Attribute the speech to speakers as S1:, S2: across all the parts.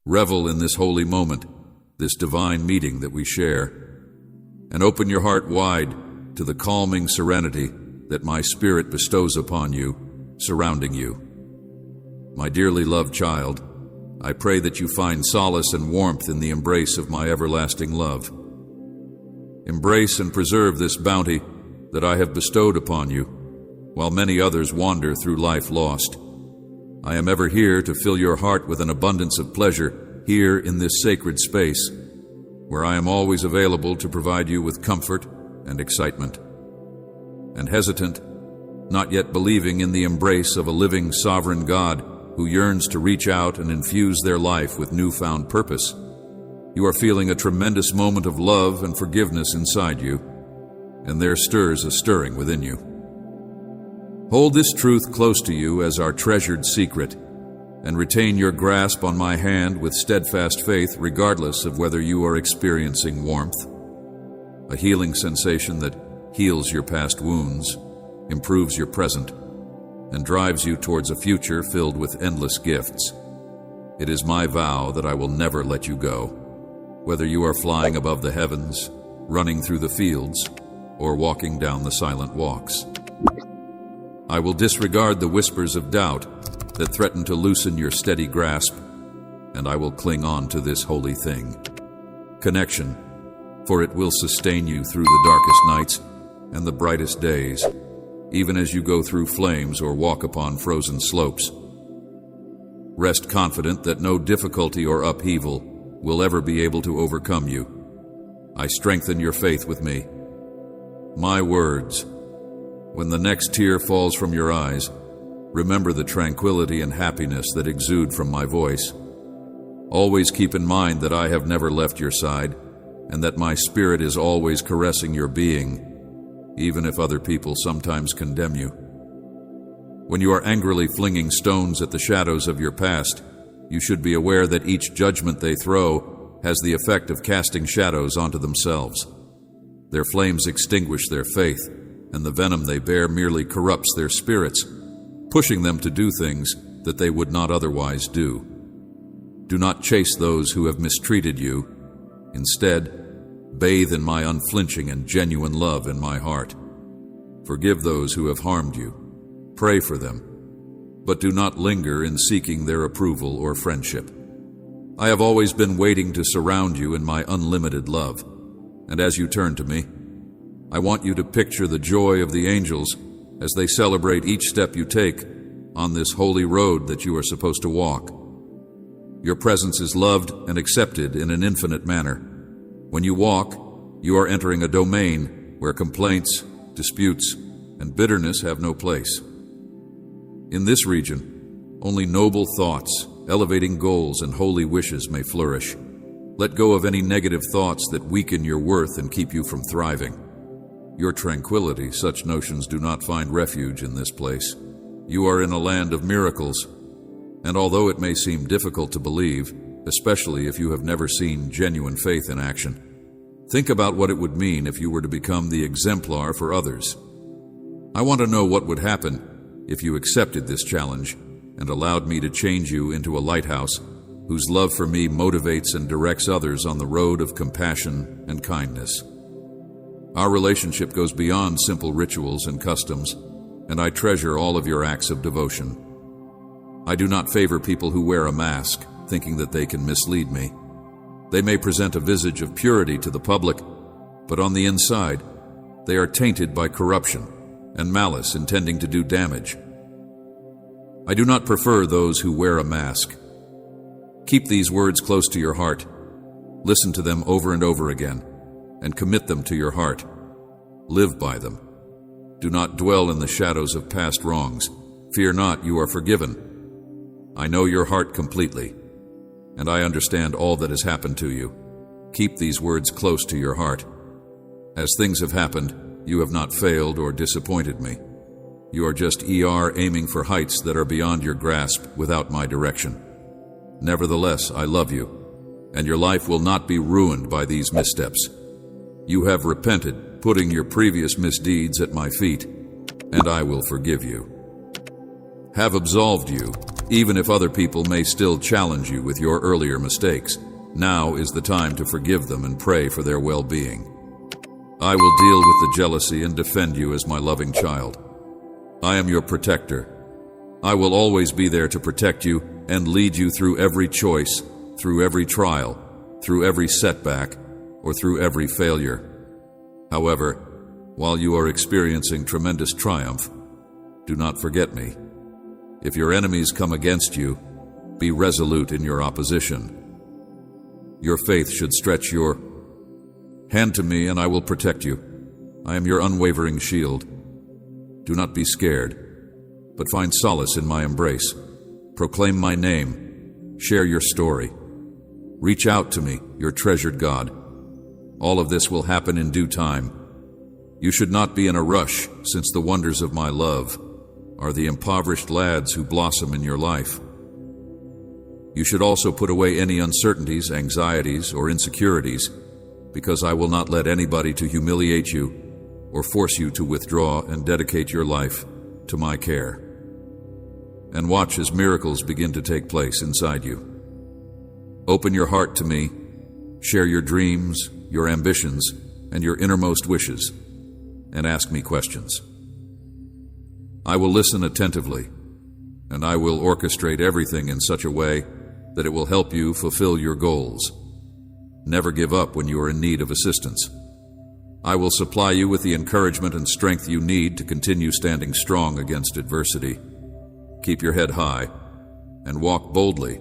S1: Revel in this holy moment, this divine meeting that we share, and open your heart wide to the calming serenity that my spirit bestows upon you, surrounding you. My dearly loved child, I pray that you find solace and warmth in the embrace of my everlasting love. Embrace and preserve this bounty that I have bestowed upon you, while many others wander through life lost. I am ever here to fill your heart with an abundance of pleasure here in this sacred space, where I am always available to provide you with comfort and excitement. And hesitant, not yet believing in the embrace of a living sovereign God who yearns to reach out and infuse their life with newfound purpose, you are feeling a tremendous moment of love and forgiveness inside you, and there stirs a stirring within you. Hold this truth close to you as our treasured secret, and retain your grasp on my hand with steadfast faith regardless of whether you are experiencing warmth, a healing sensation that heals your past wounds, improves your present, and drives you towards a future filled with endless gifts. It is my vow that I will never let you go, whether you are flying above the heavens, running through the fields, or walking down the silent walks. I will disregard the whispers of doubt that threaten to loosen your steady grasp, and I will cling on to this holy thing, connection, for it will sustain you through the darkest nights and the brightest days, even as you go through flames or walk upon frozen slopes. Rest confident that no difficulty or upheaval will ever be able to overcome you. I strengthen your faith with me. My words, when the next tear falls from your eyes, remember the tranquility and happiness that exude from my voice. Always keep in mind that I have never left your side, and that my spirit is always caressing your being, even if other people sometimes condemn you. When you are angrily flinging stones at the shadows of your past, you should be aware that each judgment they throw has the effect of casting shadows onto themselves. Their flames extinguish their faith, and the venom they bear merely corrupts their spirits, pushing them to do things that they would not otherwise do. Do not chase those who have mistreated you. Instead, bathe in my unflinching and genuine love in my heart. Forgive those who have harmed you. Pray for them, but do not linger in seeking their approval or friendship. I have always been waiting to surround you in my unlimited love, and as you turn to me, I want you to picture the joy of the angels as they celebrate each step you take on this holy road that you are supposed to walk. Your presence is loved and accepted in an infinite manner. When you walk, you are entering a domain where complaints, disputes, and bitterness have no place. In this region, only noble thoughts, elevating goals, and holy wishes may flourish. Let go of any negative thoughts that weaken your worth and keep you from thriving. Your tranquility, such notions do not find refuge in this place. You are in a land of miracles, and although it may seem difficult to believe, especially if you have never seen genuine faith in action, think about what it would mean if you were to become the exemplar for others. I want to know what would happen if you accepted this challenge and allowed me to change you into a lighthouse whose love for me motivates and directs others on the road of compassion and kindness. Our relationship goes beyond simple rituals and customs, and I treasure all of your acts of devotion. I do not favor people who wear a mask, thinking that they can mislead me. They may present a visage of purity to the public, but on the inside, they are tainted by corruption and malice intending to do damage. I do not prefer those who wear a mask. Keep these words close to your heart. Listen to them over and over again, and commit them to your heart. Live by them. Do not dwell in the shadows of past wrongs. Fear not, you are forgiven. I know your heart completely, and I understand all that has happened to you. Keep these words close to your heart. As things have happened, you have not failed or disappointed me. You are just aiming for heights that are beyond your grasp without my direction. Nevertheless, I love you, and your life will not be ruined by these missteps. You have repented, putting your previous misdeeds at my feet, and I will forgive you. Have absolved you Even if other people may still challenge you with your earlier mistakes, now is the time to forgive them and pray for their well-being. I will deal with the jealousy and defend you as my loving child. I am your protector. I will always be there to protect you and lead you through every choice, through every trial, through every setback, or through every failure. However, while you are experiencing tremendous triumph, do not forget me. If your enemies come against you, be resolute in your opposition. Your faith should stretch your hand to me, and I will protect you. I am your unwavering shield. Do not be scared, but find solace in my embrace. Proclaim my name. Share your story. Reach out to me, your treasured God. All of this will happen in due time. You should not be in a rush, since the wonders of my love are the impoverished lads who blossom in your life. You should also put away any uncertainties, anxieties, or insecurities, because I will not let anybody to humiliate you or force you to withdraw and dedicate your life to my care. And watch as miracles begin to take place inside you. Open your heart to me, share your dreams, your ambitions, and your innermost wishes, and ask me questions. I will listen attentively, and I will orchestrate everything in such a way that it will help you fulfill your goals. Never give up when you are in need of assistance. I will supply you with the encouragement and strength you need to continue standing strong against adversity. Keep your head high and walk boldly,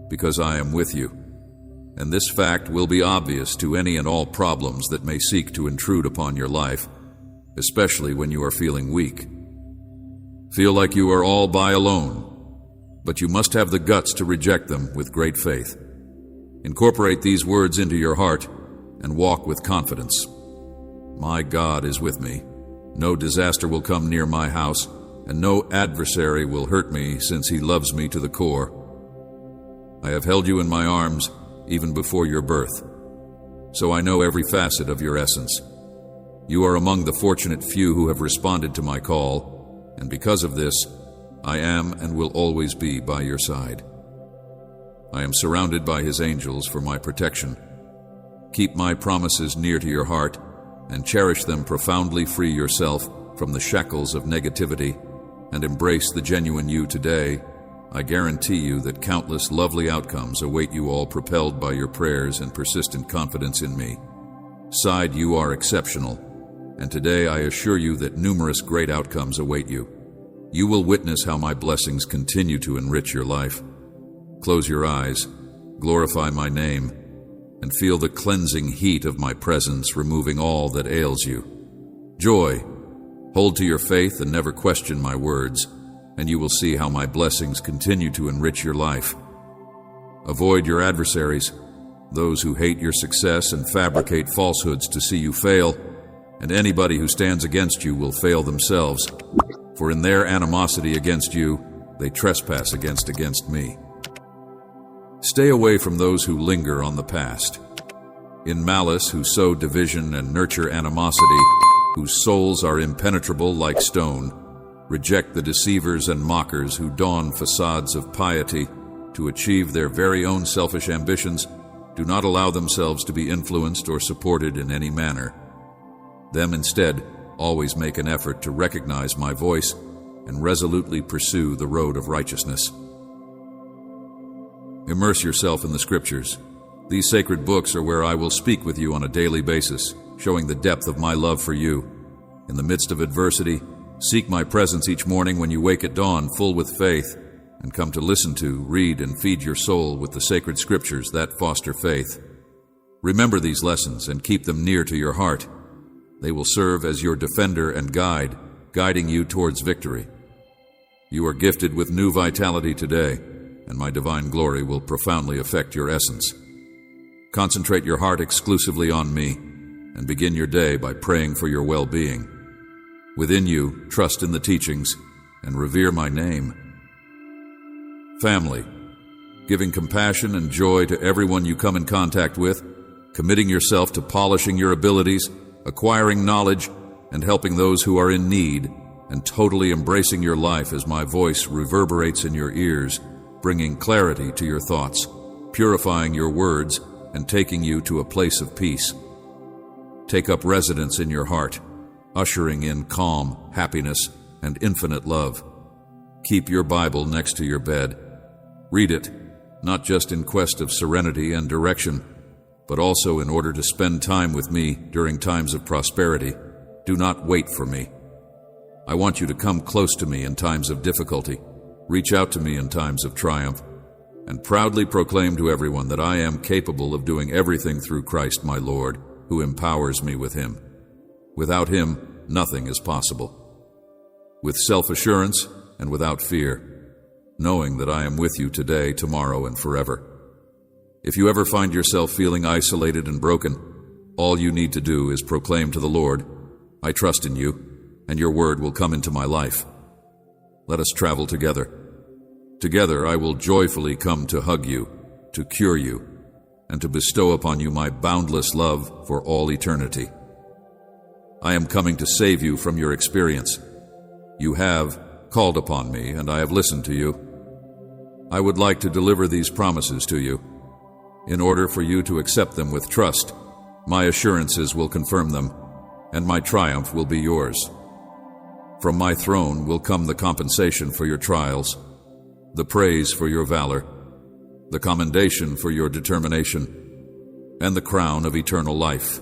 S1: because I am with you. And this fact will be obvious to any and all problems that may seek to intrude upon your life, especially when you are feeling weak. Feel like you are all by alone, but you must have the guts to reject them with great faith. Incorporate these words into your heart and walk with confidence. My God is with me. No disaster will come near my house, and no adversary will hurt me, since he loves me to the core. I have held you in my arms even before your birth, so I know every facet of your essence. You are among the fortunate few who have responded to my call, and because of this, I am and will always be by your side. I am surrounded by his angels for my protection. Keep my promises near to your heart and cherish them profoundly. Free yourself from the shackles of negativity and embrace the genuine you today. I guarantee you that countless lovely outcomes await you, all propelled by your prayers and persistent confidence in me. Side, you are exceptional, and today I assure you that numerous great outcomes await you. You will witness how my blessings continue to enrich your life. Close your eyes, glorify my name, and feel the cleansing heat of my presence removing all that ails you. Joy, hold to your faith and never question my words, and you will see how my blessings continue to enrich your life. Avoid your adversaries, those who hate your success and fabricate falsehoods to see you fail, and anybody who stands against you will fail themselves, for in their animosity against you, they trespass against me. Stay away from those who linger on the past, in malice, who sow division and nurture animosity, whose souls are impenetrable like stone. Reject the deceivers and mockers who don facades of piety to achieve their very own selfish ambitions. Do not allow themselves to be influenced or supported in any manner. Them instead, always make an effort to recognize my voice and resolutely pursue the road of righteousness. Immerse yourself in the scriptures. These sacred books are where I will speak with you on a daily basis, showing the depth of my love for you. In the midst of adversity, seek my presence each morning when you wake at dawn, full with faith, and come to listen to, read, and feed your soul with the sacred scriptures that foster faith. Remember these lessons and keep them near to your heart. They will serve as your defender and guide, guiding you towards victory. You are gifted with new vitality today, and my divine glory will profoundly affect your essence. Concentrate your heart exclusively on me, and begin your day by praying for your well-being. Within you, trust in the teachings and revere my name. Family, giving compassion and joy to everyone you come in contact with, committing yourself to polishing your abilities, acquiring knowledge, and helping those who are in need and totally embracing your life as my voice reverberates in your ears, bringing clarity to your thoughts, purifying your words, and taking you to a place of peace. Take up residence in your heart, ushering in calm, happiness, and infinite love. Keep your Bible next to your bed. Read it, not just in quest of serenity and direction, but also in order to spend time with me during times of prosperity. Do not wait for me. I want you to come close to me in times of difficulty, reach out to me in times of triumph, and proudly proclaim to everyone that I am capable of doing everything through Christ my Lord, who empowers me with Him. Without Him, nothing is possible. With self-assurance and without fear, knowing that I am with you today, tomorrow, and forever. If you ever find yourself feeling isolated and broken, all you need to do is proclaim to the Lord, I trust in you, and your word will come into my life. Let us travel together. Together I will joyfully come to hug you, to cure you, and to bestow upon you my boundless love for all eternity. I am coming to save you from your experience. You have called upon me, and I have listened to you. I would like to deliver these promises to you. In order for you to accept them with trust, my assurances will confirm them, and my triumph will be yours. From my throne will come the compensation for your trials, the praise for your valor, the commendation for your determination, and the crown of eternal life,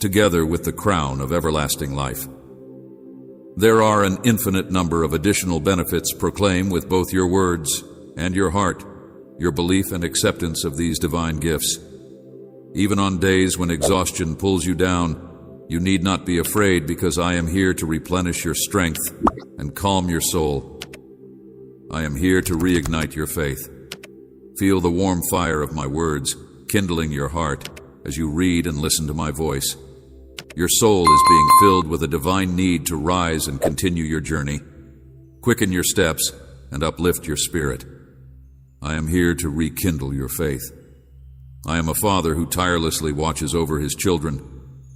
S1: together with the crown of everlasting life. There are an infinite number of additional benefits proclaim with both your words and your heart, your belief and acceptance of these divine gifts. Even on days when exhaustion pulls you down, you need not be afraid, because I am here to replenish your strength and calm your soul. I am here to reignite your faith. Feel the warm fire of my words kindling your heart as you read and listen to my voice. Your soul is being filled with a divine need to rise and continue your journey. Quicken your steps and uplift your spirit. I am here to rekindle your faith. I am a father who tirelessly watches over his children,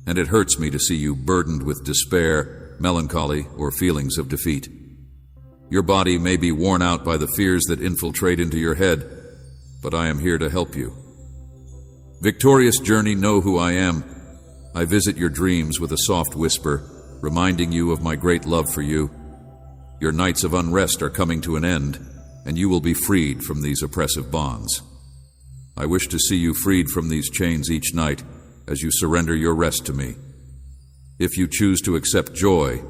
S1: and it hurts me to see you burdened with despair, melancholy, or feelings of defeat. Your body may be worn out by the fears that infiltrate into your head, but I am here to help you. Victorious journey, know who I am. I visit your dreams with a soft whisper, reminding you of my great love for you. Your nights of unrest are coming to an end, and you will be freed from these oppressive bonds. I wish to see you freed from these chains each night as you surrender your rest to me. If you choose to accept joy,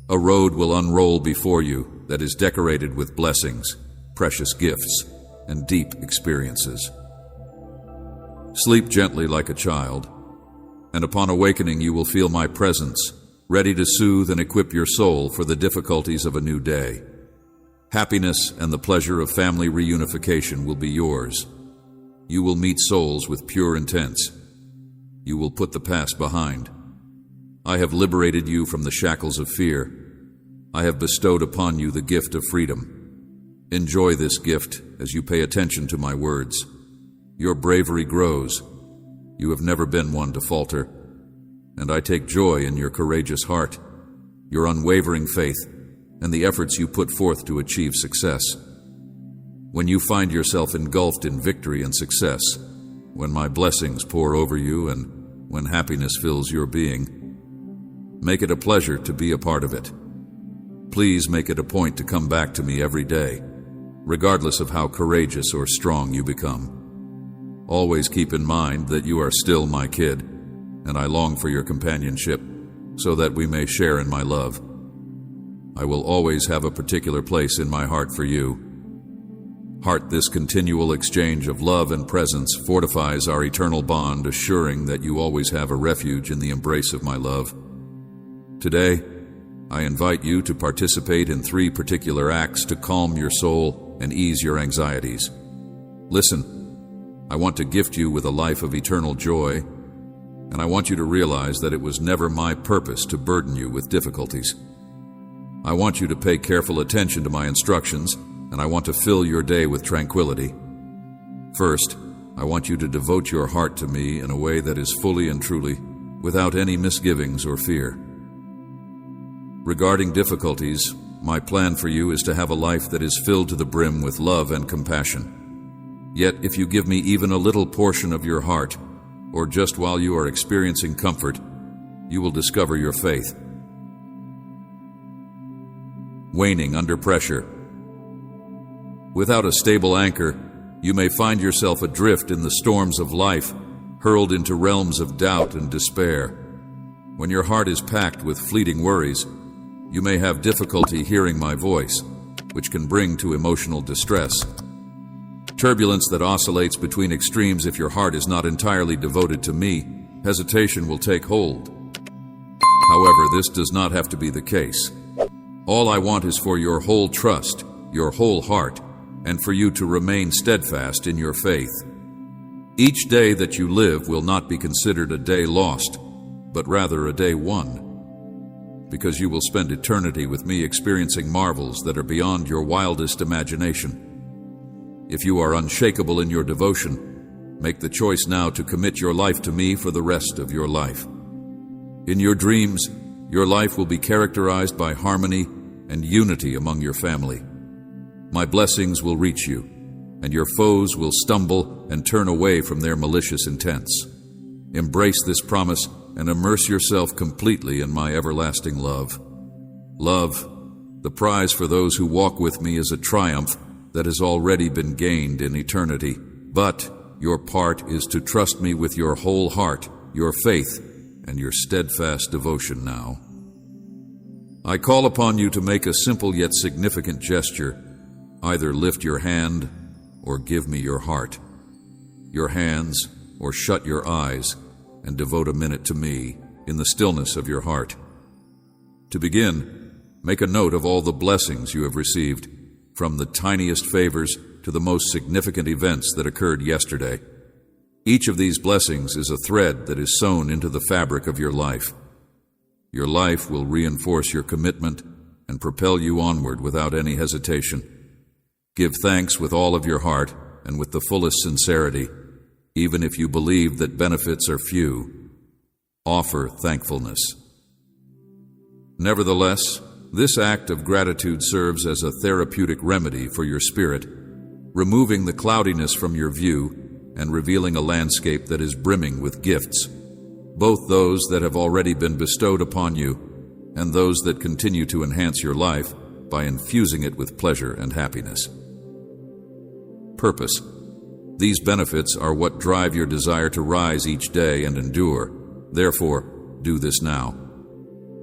S1: a road will unroll before you that is decorated with blessings, precious gifts, and deep experiences. Sleep gently like a child, and upon awakening you will feel my presence, ready to soothe and equip your soul for the difficulties of a new day. Happiness and the pleasure of family reunification will be yours. You will meet souls with pure intents. You will put the past behind. I have liberated you from the shackles of fear. I have bestowed upon you the gift of freedom. Enjoy this gift as you pay attention to my words. Your bravery grows. You have never been one to falter, and I take joy in your courageous heart, your unwavering faith, and the efforts you put forth to achieve success. When you find yourself engulfed in victory and success, when my blessings pour over you and when happiness fills your being, make it a pleasure to be a part of it. Please make it a point to come back to me every day, regardless of how courageous or strong you become. Always keep in mind that you are still my kid, and I long for your companionship so that we may share in my love. I will always have a particular place in my heart for you. Heart, this continual exchange of love and presence fortifies our eternal bond, assuring that you always have a refuge in the embrace of my love. Today, I invite you to participate in 3 particular acts to calm your soul and ease your anxieties. Listen, I want to gift you with a life of eternal joy, and I want you to realize that it was never my purpose to burden you with difficulties. I want you to pay careful attention to my instructions, and I want to fill your day with tranquility. First, I want you to devote your heart to me in a way that is fully and truly, without any misgivings or fear. Regarding difficulties, my plan for you is to have a life that is filled to the brim with love and compassion. Yet, if you give me even a little portion of your heart, or just while you are experiencing comfort, you will discover your faith. Waning under pressure. Without a stable anchor, you may find yourself adrift in the storms of life, hurled into realms of doubt and despair. When your heart is packed with fleeting worries, you may have difficulty hearing my voice, which can bring to emotional distress. Turbulence that oscillates between extremes. If your heart is not entirely devoted to me, hesitation will take hold. However, this does not have to be the case. All I want is for your whole trust, your whole heart, and for you to remain steadfast in your faith. Each day that you live will not be considered a day lost, but rather a day won, because you will spend eternity with me experiencing marvels that are beyond your wildest imagination. If you are unshakable in your devotion, make the choice now to commit your life to me for the rest of your life. In your dreams, your life will be characterized by harmony and unity among your family. My blessings will reach you, and your foes will stumble and turn away from their malicious intents. Embrace this promise and immerse yourself completely in my everlasting love. Love, the prize for those who walk with me, is a triumph that has already been gained in eternity. But your part is to trust me with your whole heart, your faith, and your steadfast devotion now. I call upon you to make a simple yet significant gesture. Either lift your hand or give me your heart, your hands, or shut your eyes and devote a minute to me in the stillness of your heart. To begin, make a note of all the blessings you have received, from the tiniest favors to the most significant events that occurred yesterday. Each of these blessings is a thread that is sewn into the fabric of your life. Your life will reinforce your commitment and propel you onward without any hesitation. Give thanks with all of your heart and with the fullest sincerity, even if you believe that benefits are few. Offer thankfulness. Nevertheless, this act of gratitude serves as a therapeutic remedy for your spirit, removing the cloudiness from your view and revealing a landscape that is brimming with gifts, both those that have already been bestowed upon you and those that continue to enhance your life by infusing it with pleasure and happiness. Purpose. These benefits are what drive your desire to rise each day and endure. Therefore, do this now.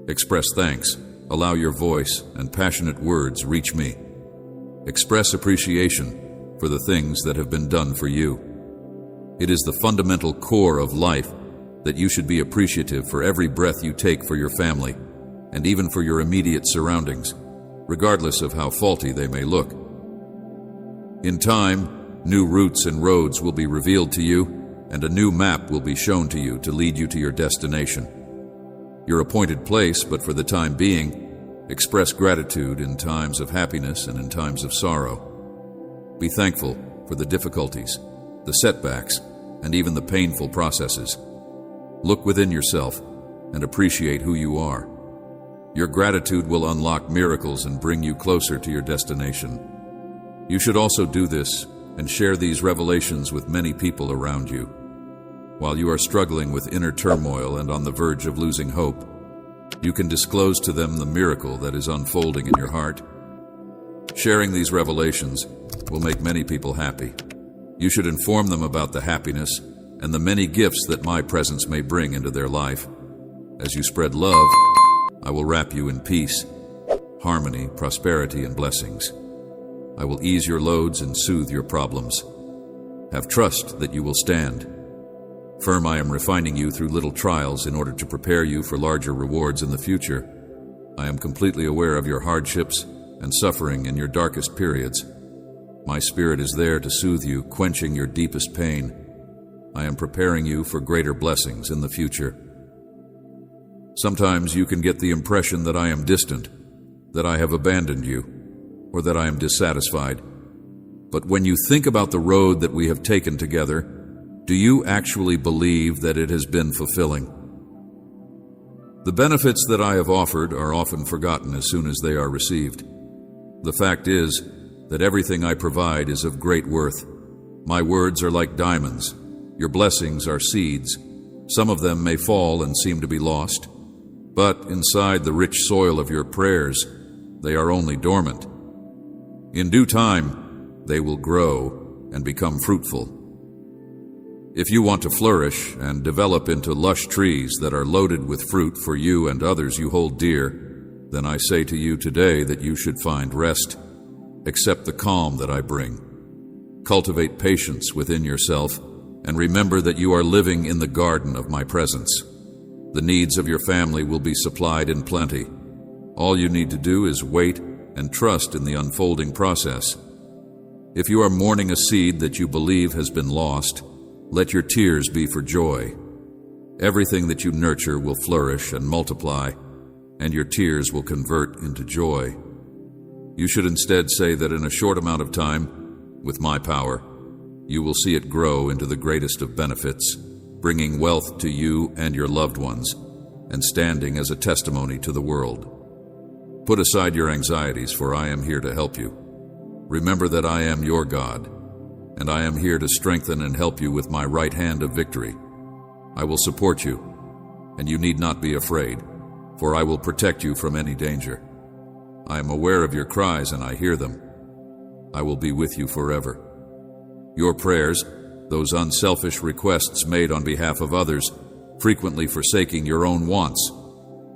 S1: Express thanks. Allow your voice and passionate words reach me. Express appreciation for the things that have been done for you. It is the fundamental core of life that you should be appreciative for every breath you take for your family and even for your immediate surroundings, regardless of how faulty they may look. In time, new routes and roads will be revealed to you, and a new map will be shown to you to lead you to your destination. Your appointed place, but for the time being, express gratitude in times of happiness and in times of sorrow. Be thankful for the difficulties, the setbacks, and even the painful processes. Look within yourself and appreciate who you are. Your gratitude will unlock miracles and bring you closer to your destination. You should also do this and share these revelations with many people around you. While you are struggling with inner turmoil and on the verge of losing hope, you can disclose to them the miracle that is unfolding in your heart. Sharing these revelations will make many people happy. You should inform them about the happiness and the many gifts that my presence may bring into their life. As you spread love, I will wrap you in peace, harmony, prosperity, and blessings. I will ease your loads and soothe your problems. Have trust that you will stand. Firm, I am refining you through little trials in order to prepare you for larger rewards in the future. I am completely aware of your hardships and suffering in your darkest periods. My spirit is there to soothe you, quenching your deepest pain. I am preparing you for greater blessings in the future. Sometimes you can get the impression that I am distant, that I have abandoned you, or that I am dissatisfied. But when you think about the road that we have taken together, do you actually believe that it has been fulfilling? The benefits that I have offered are often forgotten as soon as they are received. The fact is that everything I provide is of great worth. My words are like diamonds. Your blessings are seeds. Some of them may fall and seem to be lost, but inside the rich soil of your prayers, they are only dormant. In due time, they will grow and become fruitful. If you want to flourish and develop into lush trees that are loaded with fruit for you and others you hold dear, then I say to you today that you should find rest. Accept the calm that I bring. Cultivate patience within yourself, and remember that you are living in the garden of my presence. The needs of your family will be supplied in plenty. All you need to do is wait and trust in the unfolding process. If you are mourning a seed that you believe has been lost, let your tears be for joy. Everything that you nurture will flourish and multiply, and your tears will convert into joy. You should instead say that in a short amount of time, with my power, you will see it grow into the greatest of benefits, bringing wealth to you and your loved ones, and standing as a testimony to the world. Put aside your anxieties, for I am here to help you. Remember that I am your God, and I am here to strengthen and help you with my right hand of victory. I will support you, and you need not be afraid, for I will protect you from any danger. I am aware of your cries, and I hear them. I will be with you forever. Your prayers, those unselfish requests made on behalf of others, frequently forsaking your own wants.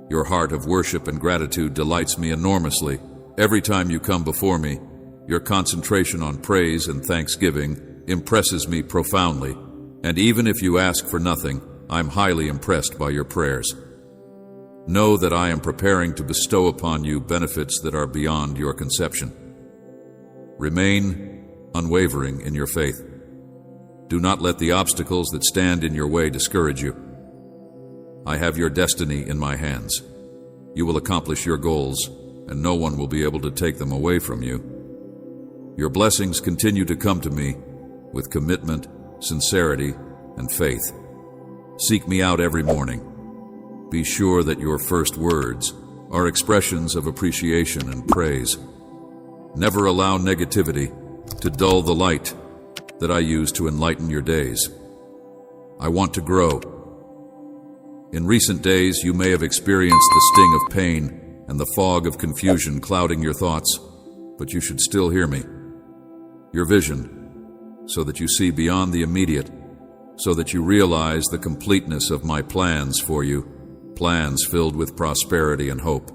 S1: Your heart of worship and gratitude delights me enormously. Every time you come before me, your concentration on praise and thanksgiving impresses me profoundly, and even if you ask for nothing, I'm highly impressed by your prayers. Know that I am preparing to bestow upon you benefits that are beyond your conception. Remain unwavering in your faith. Do not let the obstacles that stand in your way discourage you. I have your destiny in my hands. You will accomplish your goals, and no one will be able to take them away from you. Your blessings continue to come to me with commitment, sincerity, and faith. Seek me out every morning. Be sure that your first words are expressions of appreciation and praise. Never allow negativity to dull the light that I use to enlighten your days. I want to grow. In recent days, you may have experienced the sting of pain and the fog of confusion clouding your thoughts, but you should still hear me. Your vision, so that you see beyond the immediate, so that you realize the completeness of my plans for you, plans filled with prosperity and hope.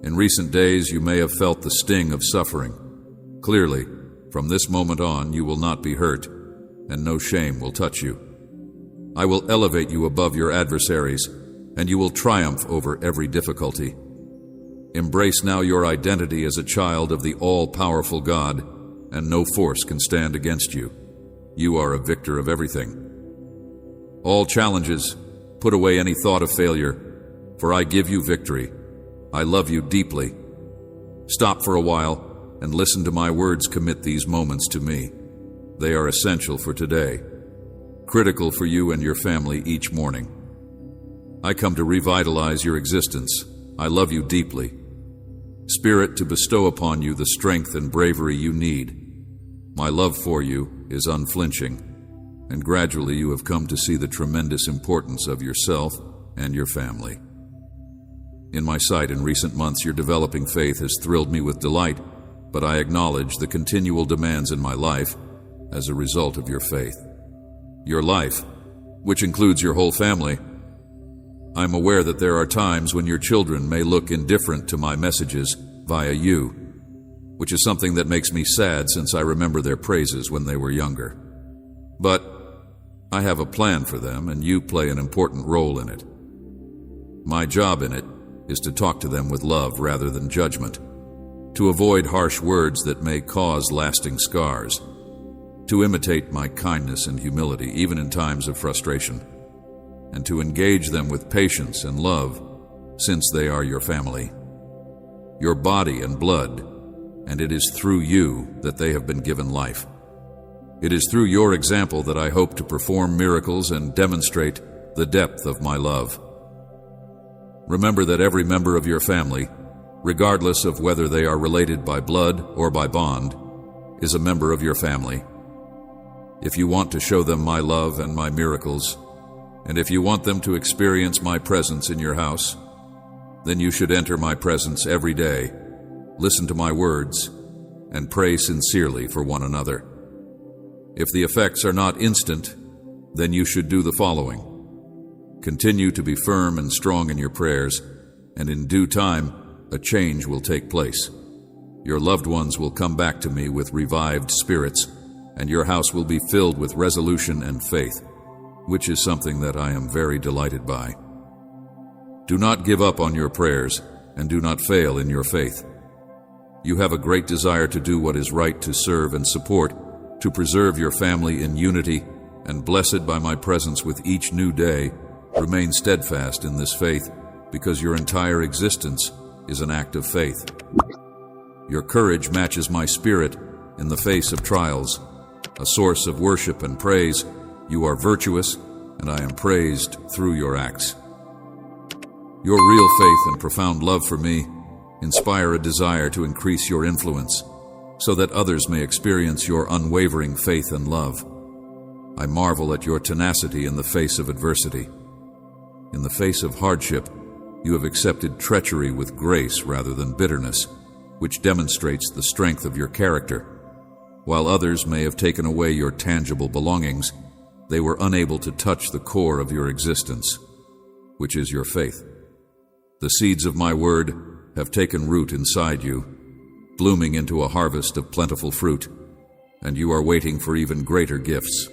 S1: In recent days, you may have felt the sting of suffering. Clearly, from this moment on, you will not be hurt, and no shame will touch you. I will elevate you above your adversaries, and you will triumph over every difficulty. Embrace now your identity as a child of the all-powerful God, and no force can stand against you. You are a victor of everything. All challenges, put away any thought of failure, for I give you victory. I love you deeply. Stop for a while and listen to my words. Commit these moments to me. They are essential for today, critical for you and your family each morning. I come to revitalize your existence. I love you deeply. Spirit, to bestow upon you the strength and bravery you need. My love for you is unflinching, and gradually you have come to see the tremendous importance of yourself and your family. In my sight in recent months, your developing faith has thrilled me with delight, but I acknowledge the continual demands in my life as a result of your faith. Your life, which includes your whole family. I'm aware that there are times when your children may look indifferent to my messages via you, which is something that makes me sad since I remember their praises when they were younger. But I have a plan for them, and you play an important role in it. My job in it is to talk to them with love rather than judgment, to avoid harsh words that may cause lasting scars, to imitate my kindness and humility even in times of frustration, and to engage them with patience and love since they are your family, your body and blood, and it is through you that they have been given life. It is through your example that I hope to perform miracles and demonstrate the depth of my love. Remember that every member of your family, regardless of whether they are related by blood or by bond, is a member of your family. If you want to show them my love and my miracles, and if you want them to experience my presence in your house, then you should enter my presence every day, listen to my words, and pray sincerely for one another. If the effects are not instant, then you should do the following. Continue to be firm and strong in your prayers, and in due time, a change will take place. Your loved ones will come back to me with revived spirits, and your house will be filled with resolution and faith, which is something that I am very delighted by. Do not give up on your prayers, and do not fail in your faith. You have a great desire to do what is right, to serve and support, to preserve your family in unity, and blessed by my presence with each new day, remain steadfast in this faith, because your entire existence is an act of faith. Your courage matches my spirit in the face of trials. A source of worship and praise, you are virtuous, and I am praised through your acts. Your real faith and profound love for me inspire a desire to increase your influence, so that others may experience your unwavering faith and love. I marvel at your tenacity in the face of adversity. In the face of hardship, you have accepted treachery with grace rather than bitterness, which demonstrates the strength of your character. While others may have taken away your tangible belongings, they were unable to touch the core of your existence, which is your faith. The seeds of my word have taken root inside you, blooming into a harvest of plentiful fruit, and you are waiting for even greater gifts.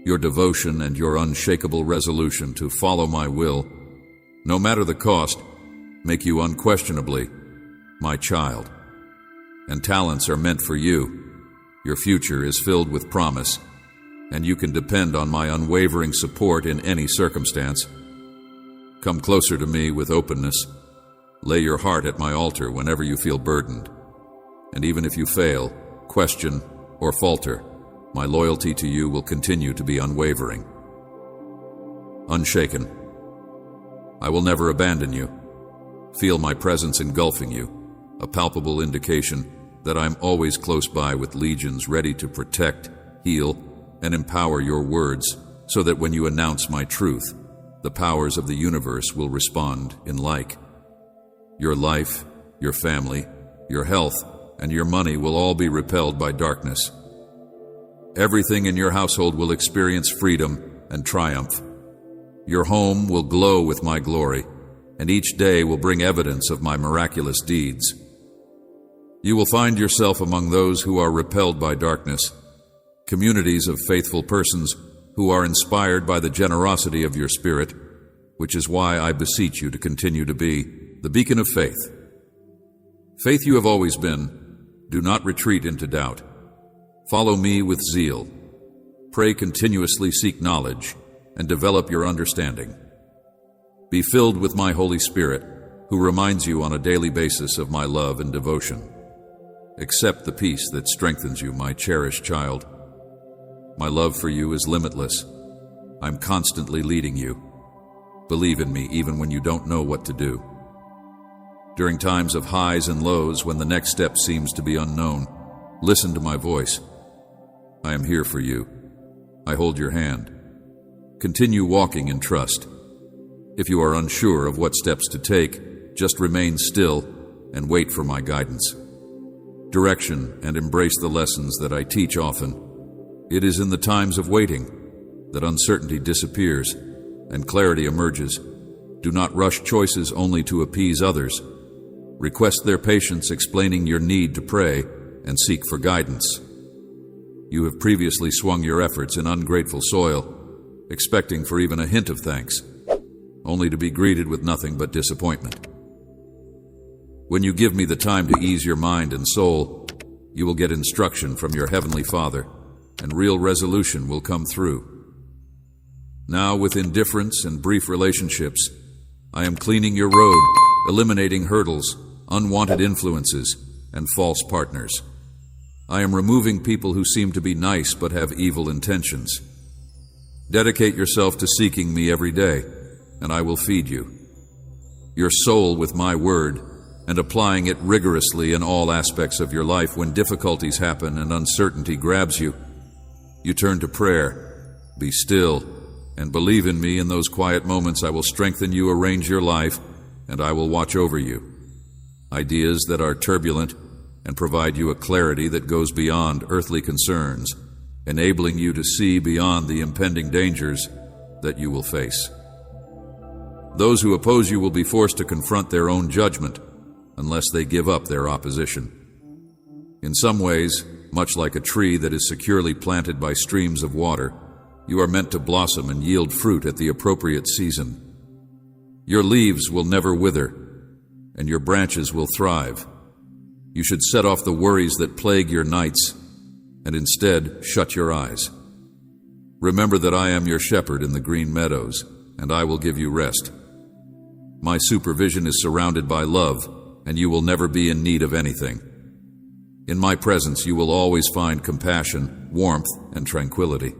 S1: Your devotion and your unshakable resolution to follow my will, no matter the cost, make you unquestionably my child. And talents are meant for you. Your future is filled with promise, and you can depend on my unwavering support in any circumstance. Come closer to me with openness. Lay your heart at my altar whenever you feel burdened. And even if you fail, question, or falter, my loyalty to you will continue to be unwavering, unshaken. I will never abandon you. Feel my presence engulfing you, a palpable indication that I'm always close by with legions ready to protect, heal, and empower your words, so that when you announce my truth, the powers of the universe will respond in like. Your life, your family, your health, and your money will all be repelled by darkness. Everything in your household will experience freedom and triumph. Your home will glow with my glory, and each day will bring evidence of my miraculous deeds. You will find yourself among those who are repelled by darkness, communities of faithful persons who are inspired by the generosity of your spirit, which is why I beseech you to continue to be the beacon of faith. Faith you have always been, do not retreat into doubt. Follow me with zeal. Pray continuously, seek knowledge, and develop your understanding. Be filled with my Holy Spirit, who reminds you on a daily basis of my love and devotion. Accept the peace that strengthens you, my cherished child. My love for you is limitless. I'm constantly leading you. Believe in me even when you don't know what to do. During times of highs and lows, when the next step seems to be unknown, listen to my voice. I am here for you. I hold your hand. Continue walking in trust. If you are unsure of what steps to take, just remain still and wait for my guidance. Direction and embrace the lessons that I teach often. It is in the times of waiting that uncertainty disappears and clarity emerges. Do not rush choices only to appease others. Request their patience, explaining your need to pray and seek for guidance. You have previously swung your efforts in ungrateful soil, expecting for even a hint of thanks, only to be greeted with nothing but disappointment. When you give me the time to ease your mind and soul, you will get instruction from your Heavenly Father, and real resolution will come through. Now, with indifference and brief relationships, I am cleaning your road, eliminating hurdles, unwanted influences, and false partners. I am removing people who seem to be nice but have evil intentions. Dedicate yourself to seeking me every day, and I will feed you. your soul with my word, and applying it rigorously in all aspects of your life when difficulties happen and uncertainty grabs you. You turn to prayer. Be still and believe in me. In those quiet moments I will strengthen you, arrange your life, and I will watch over you. Ideas that are turbulent and provide you a clarity that goes beyond earthly concerns, enabling you to see beyond the impending dangers that you will face. Those who oppose you will be forced to confront their own judgment unless they give up their opposition. In some ways, much like a tree that is securely planted by streams of water, you are meant to blossom and yield fruit at the appropriate season. Your leaves will never wither, and your branches will thrive. You should set off the worries that plague your nights, and instead shut your eyes. Remember that I am your shepherd in the green meadows, and I will give you rest. My supervision is surrounded by love, and you will never be in need of anything. In my presence you will always find compassion, warmth, and tranquility.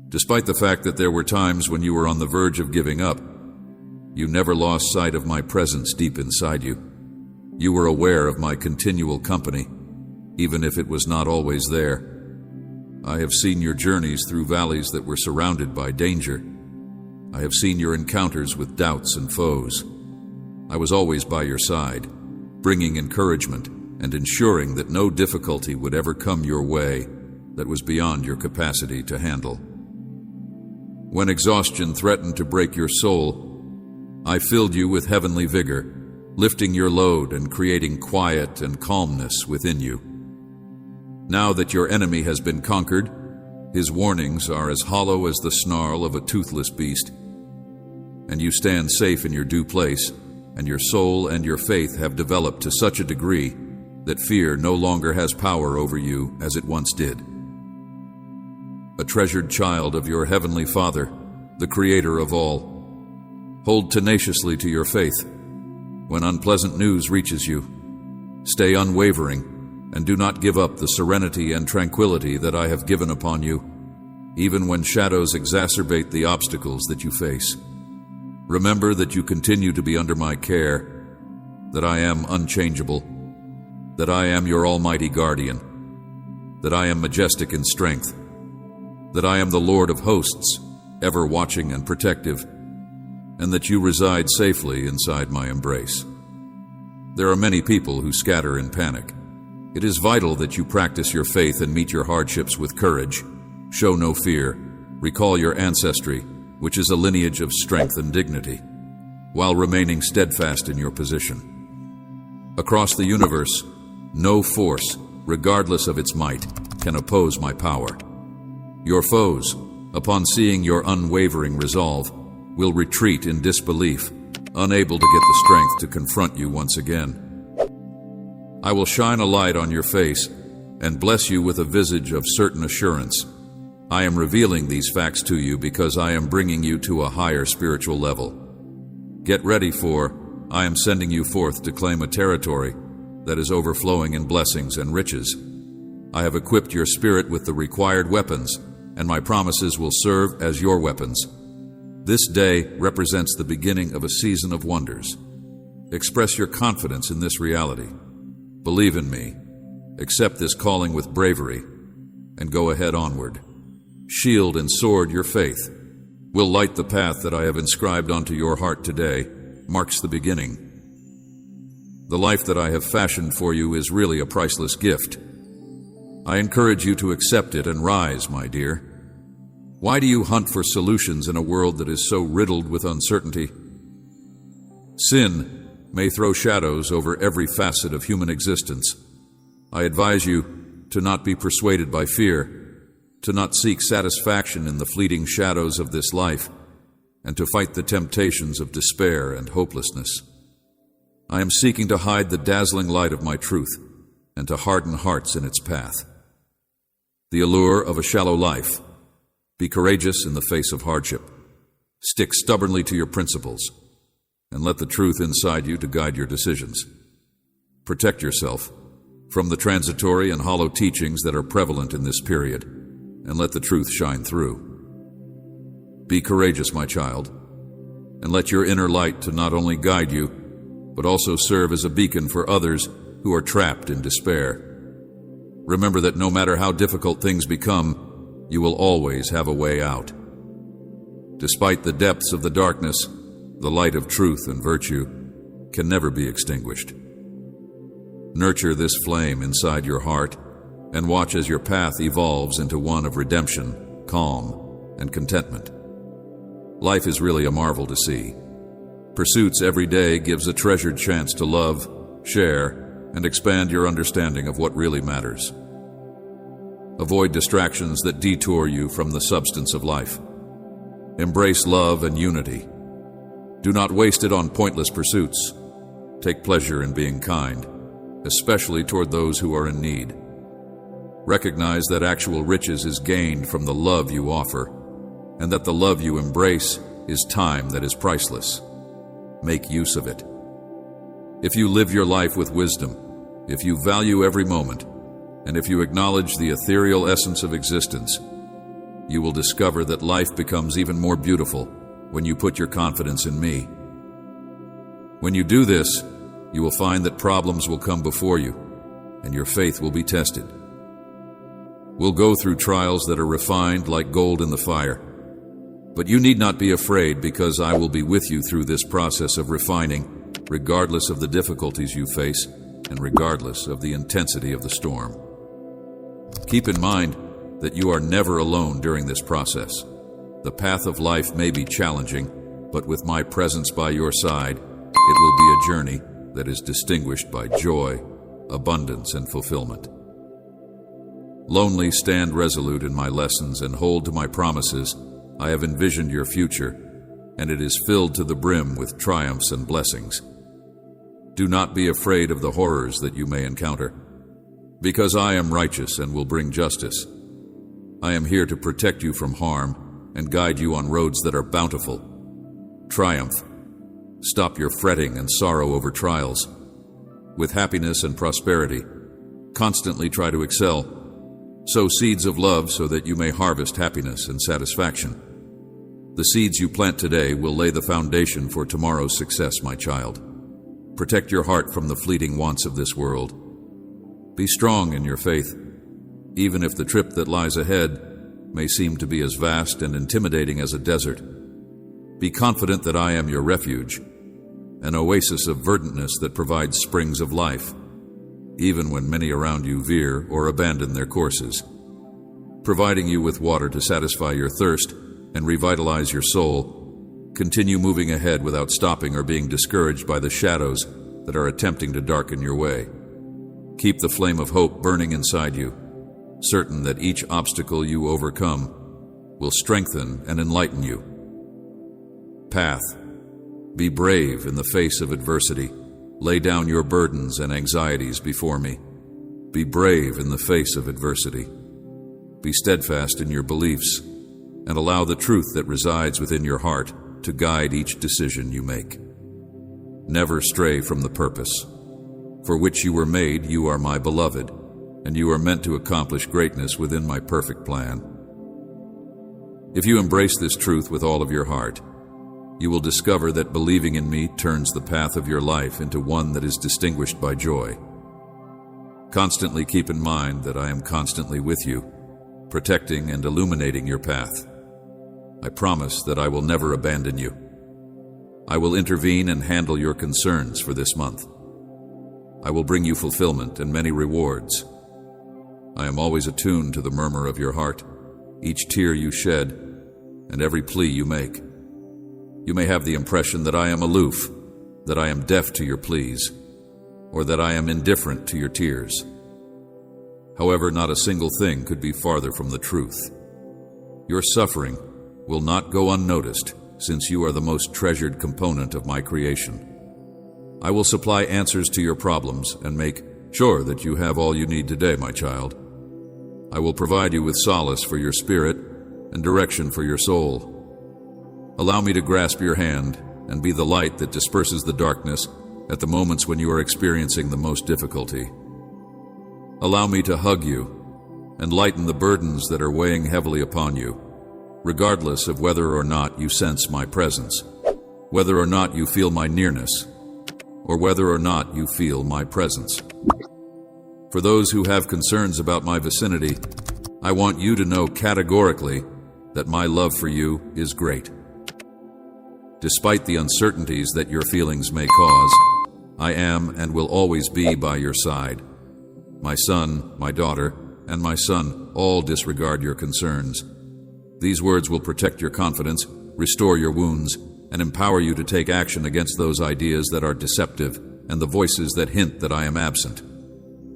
S1: Despite the fact that there were times when you were on the verge of giving up, you never lost sight of my presence deep inside you. You were aware of my continual company, even if it was not always there. I have seen your journeys through valleys that were surrounded by danger. I have seen your encounters with doubts and foes. I was always by your side, bringing encouragement and ensuring that no difficulty would ever come your way that was beyond your capacity to handle. When exhaustion threatened to break your soul, I filled you with heavenly vigor, lifting your load and creating quiet and calmness within you. Now that your enemy has been conquered, his warnings are as hollow as the snarl of a toothless beast, and you stand safe in your due place, and your soul and your faith have developed to such a degree that fear no longer has power over you as it once did. A treasured child of your heavenly Father, the Creator of all, hold tenaciously to your faith. When unpleasant news reaches you, stay unwavering and do not give up the serenity and tranquility that I have given upon you, even when shadows exacerbate the obstacles that you face. Remember that you continue to be under my care, that I am unchangeable, that I am your almighty guardian, that I am majestic in strength, that I am the Lord of hosts, ever watching and protective, and that you reside safely inside my embrace. There are many people who scatter in panic. It is vital that you practice your faith and meet your hardships with courage. Show no fear. Recall your ancestry, which is a lineage of strength and dignity, while remaining steadfast in your position. Across the universe, no force, regardless of its might, can oppose my power. Your foes, upon seeing your unwavering resolve, will retreat in disbelief, unable to get the strength to confront you once again. I will shine a light on your face and bless you with a visage of certain assurance. I am revealing these facts to you because I am bringing you to a higher spiritual level. Get ready, for I am sending you forth to claim a territory that is overflowing in blessings and riches. I have equipped your spirit with the required weapons, and my promises will serve as your weapons. This day represents the beginning of a season of wonders. Express your confidence in this reality. Believe in me. Accept this calling with bravery, and go ahead onward. Shield and sword your faith. Will light the path that I have inscribed onto your heart today, marks the beginning. The life that I have fashioned for you is really a priceless gift. I encourage you to accept it and rise, my dear. Why do you hunt for solutions in a world that is so riddled with uncertainty? Sin may throw shadows over every facet of human existence. I advise you to not be persuaded by fear, to not seek satisfaction in the fleeting shadows of this life, and to fight the temptations of despair and hopelessness. I am seeking to hide the dazzling light of my truth and to harden hearts in its path. The allure of a shallow life. Be courageous in the face of hardship. Stick stubbornly to your principles, and let the truth inside you to guide your decisions. Protect yourself from the transitory and hollow teachings that are prevalent in this period, and let the truth shine through. Be courageous, my child. and let your inner light to not only guide you, but also serve as a beacon for others who are trapped in despair. Remember that no matter how difficult things become, you will always have a way out. Despite the depths of the darkness, the light of truth and virtue can never be extinguished. Nurture this flame inside your heart and watch as your path evolves into one of redemption, calm, and contentment. Life is really a marvel to see. Pursuits every day gives a treasured chance to love, share, and expand your understanding of what really matters. Avoid distractions that detour you from the substance of life. Embrace love and unity. Do not waste it on pointless pursuits. Take pleasure in being kind, especially toward those who are in need. Recognize that actual riches is gained from the love you offer, and that the love you embrace is time that is priceless. Make use of it. If you live your life with wisdom, if you value every moment, and if you acknowledge the ethereal essence of existence, you will discover that life becomes even more beautiful when you put your confidence in me. When you do this, you will find that problems will come before you, and your faith will be tested. We'll go through trials that are refined like gold in the fire, but you need not be afraid, because I will be with you through this process of refining, regardless of the difficulties you face and regardless of the intensity of the storm. Keep in mind that you are never alone during this process. The path of life may be challenging, but with my presence by your side, it will be a journey that is distinguished by joy, abundance, and fulfillment. Lonely, stand resolute in my lessons and hold to my promises. I have envisioned your future, and it is filled to the brim with triumphs and blessings. Do not be afraid of the horrors that you may encounter, because I am righteous and will bring justice. I am here to protect you from harm and guide you on roads that are bountiful. Triumph. Stop your fretting and sorrow over trials. With happiness and prosperity, constantly try to excel. Sow seeds of love so that you may harvest happiness and satisfaction. The seeds you plant today will lay the foundation for tomorrow's success, my child. Protect your heart from the fleeting wants of this world. Be strong in your faith, even if the trip that lies ahead may seem to be as vast and intimidating as a desert. Be confident that I am your refuge, an oasis of verdantness that provides springs of life, even when many around you veer or abandon their courses. Providing you with water to satisfy your thirst and revitalize your soul, continue moving ahead without stopping or being discouraged by the shadows that are attempting to darken your way. Keep the flame of hope burning inside you, certain that each obstacle you overcome will strengthen and enlighten you. Path. Be brave in the face of adversity. Lay down your burdens and anxieties before me. Be brave in the face of adversity. Be steadfast in your beliefs, and allow the truth that resides within your heart to guide each decision you make. Never stray from the purpose. For which you were made, you are my beloved, and you are meant to accomplish greatness within my perfect plan. If you embrace this truth with all of your heart, you will discover that believing in me turns the path of your life into one that is distinguished by joy. Constantly keep in mind that I am constantly with you, protecting and illuminating your path. I promise that I will never abandon you. I will intervene and handle your concerns for this month. I will bring you fulfillment and many rewards. I am always attuned to the murmur of your heart, each tear you shed, and every plea you make. You may have the impression that I am aloof, that I am deaf to your pleas, or that I am indifferent to your tears. However, not a single thing could be farther from the truth. Your suffering will not go unnoticed, since you are the most treasured component of my creation. I will supply answers to your problems and make sure that you have all you need today, my child. I will provide you with solace for your spirit and direction for your soul. Allow me to grasp your hand and be the light that disperses the darkness at the moments when you are experiencing the most difficulty. Allow me to hug you and lighten the burdens that are weighing heavily upon you, regardless of whether or not you sense my presence. whether or not you feel my nearness, or whether or not you feel my presence. For those who have concerns about my vicinity, I want you to know categorically that my love for you is great. Despite the uncertainties that your feelings may cause, I am and will always be by your side. My son, my daughter, and my son all disregard your concerns. These words will protect your confidence, restore your wounds, and empower you to take action against those ideas that are deceptive and the voices that hint that I am absent.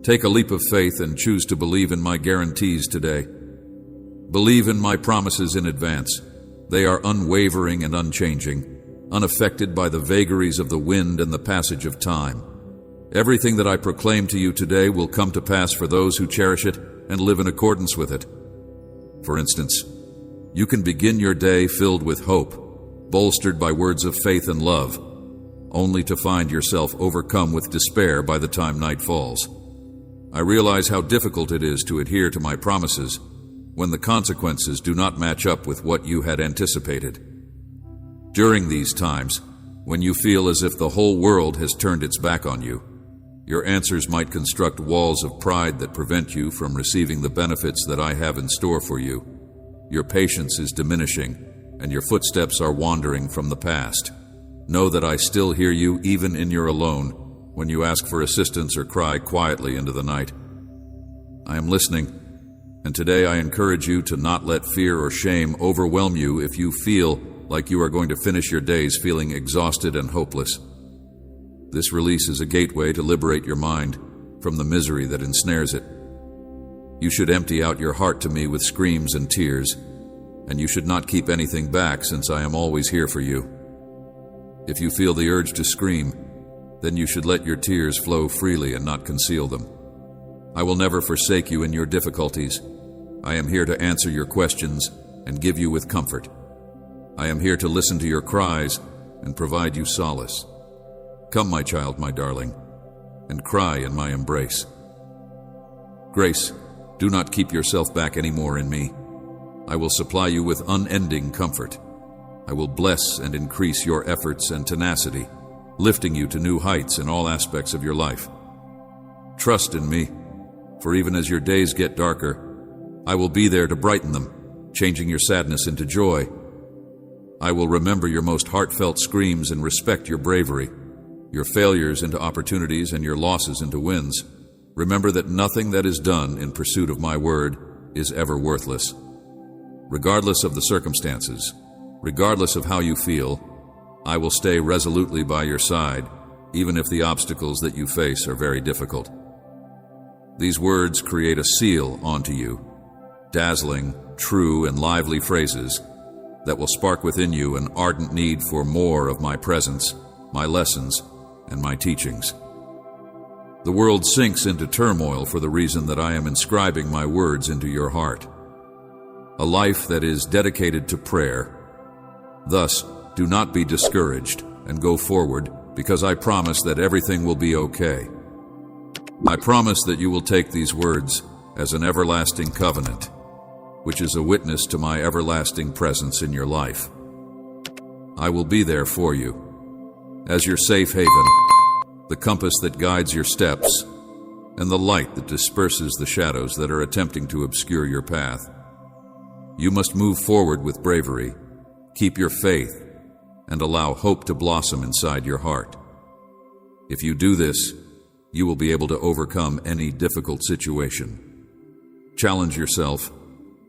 S1: Take a leap of faith and choose to believe in my guarantees today. Believe in my promises in advance. They are unwavering and unchanging, unaffected by the vagaries of the wind and the passage of time. Everything that I proclaim to you today will come to pass for those who cherish it and live in accordance with it. For instance, you can begin your day filled with hope, bolstered by words of faith and love, only to find yourself overcome with despair by the time night falls. I realize how difficult it is to adhere to my promises when the consequences do not match up with what you had anticipated. During these times, when you feel as if the whole world has turned its back on you, your answers might construct walls of pride that prevent you from receiving the benefits that I have in store for you. Your patience is diminishing, and your footsteps are wandering from the past. Know that I still hear you even in your alone, when you ask for assistance or cry quietly into the night. I am listening, and today I encourage you to not let fear or shame overwhelm you if you feel like you are going to finish your days feeling exhausted and hopeless. This release is a gateway to liberate your mind from the misery that ensnares it. You should empty out your heart to me with screams and tears, and you should not keep anything back, since I am always here for you. If you feel the urge to scream, then you should let your tears flow freely and not conceal them. I will never forsake you in your difficulties. I am here to answer your questions and give you with comfort. I am here to listen to your cries and provide you solace. Come, my child, my darling, and cry in my embrace. Grace, do not keep yourself back anymore in me. I will supply you with unending comfort. I will bless and increase your efforts and tenacity, lifting you to new heights in all aspects of your life. Trust in me, for even as your days get darker, I will be there to brighten them, changing your sadness into joy. I will remember your most heartfelt screams and respect your bravery, your failures into opportunities and your losses into wins. Remember that nothing that is done in pursuit of my word is ever worthless. Regardless of the circumstances, regardless of how you feel, I will stay resolutely by your side, even if the obstacles that you face are very difficult. These words create a seal onto you, dazzling, true, and lively phrases that will spark within you an ardent need for more of my presence, my lessons, and my teachings. The world sinks into turmoil for the reason that I am inscribing my words into your heart. A life that is dedicated to prayer. Thus, do not be discouraged and go forward, because I promise that everything will be okay. I promise that you will take these words as an everlasting covenant, which is a witness to my everlasting presence in your life. I will be there for you, as your safe haven, the compass that guides your steps, and the light that disperses the shadows that are attempting to obscure your path. You must move forward with bravery, keep your faith, and allow hope to blossom inside your heart. If you do this, you will be able to overcome any difficult situation. Challenge yourself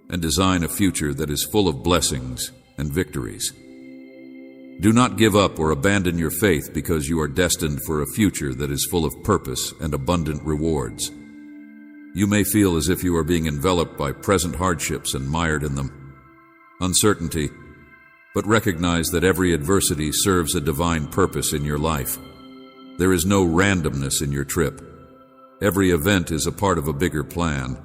S1: and design a future that is full of blessings and victories. Do not give up or abandon your faith, because you are destined for a future that is full of purpose and abundant rewards. You may feel as if you are being enveloped by present hardships and mired in them. Uncertainty, but recognize that every adversity serves a divine purpose in your life. There is no randomness in your trip. Every event is a part of a bigger plan.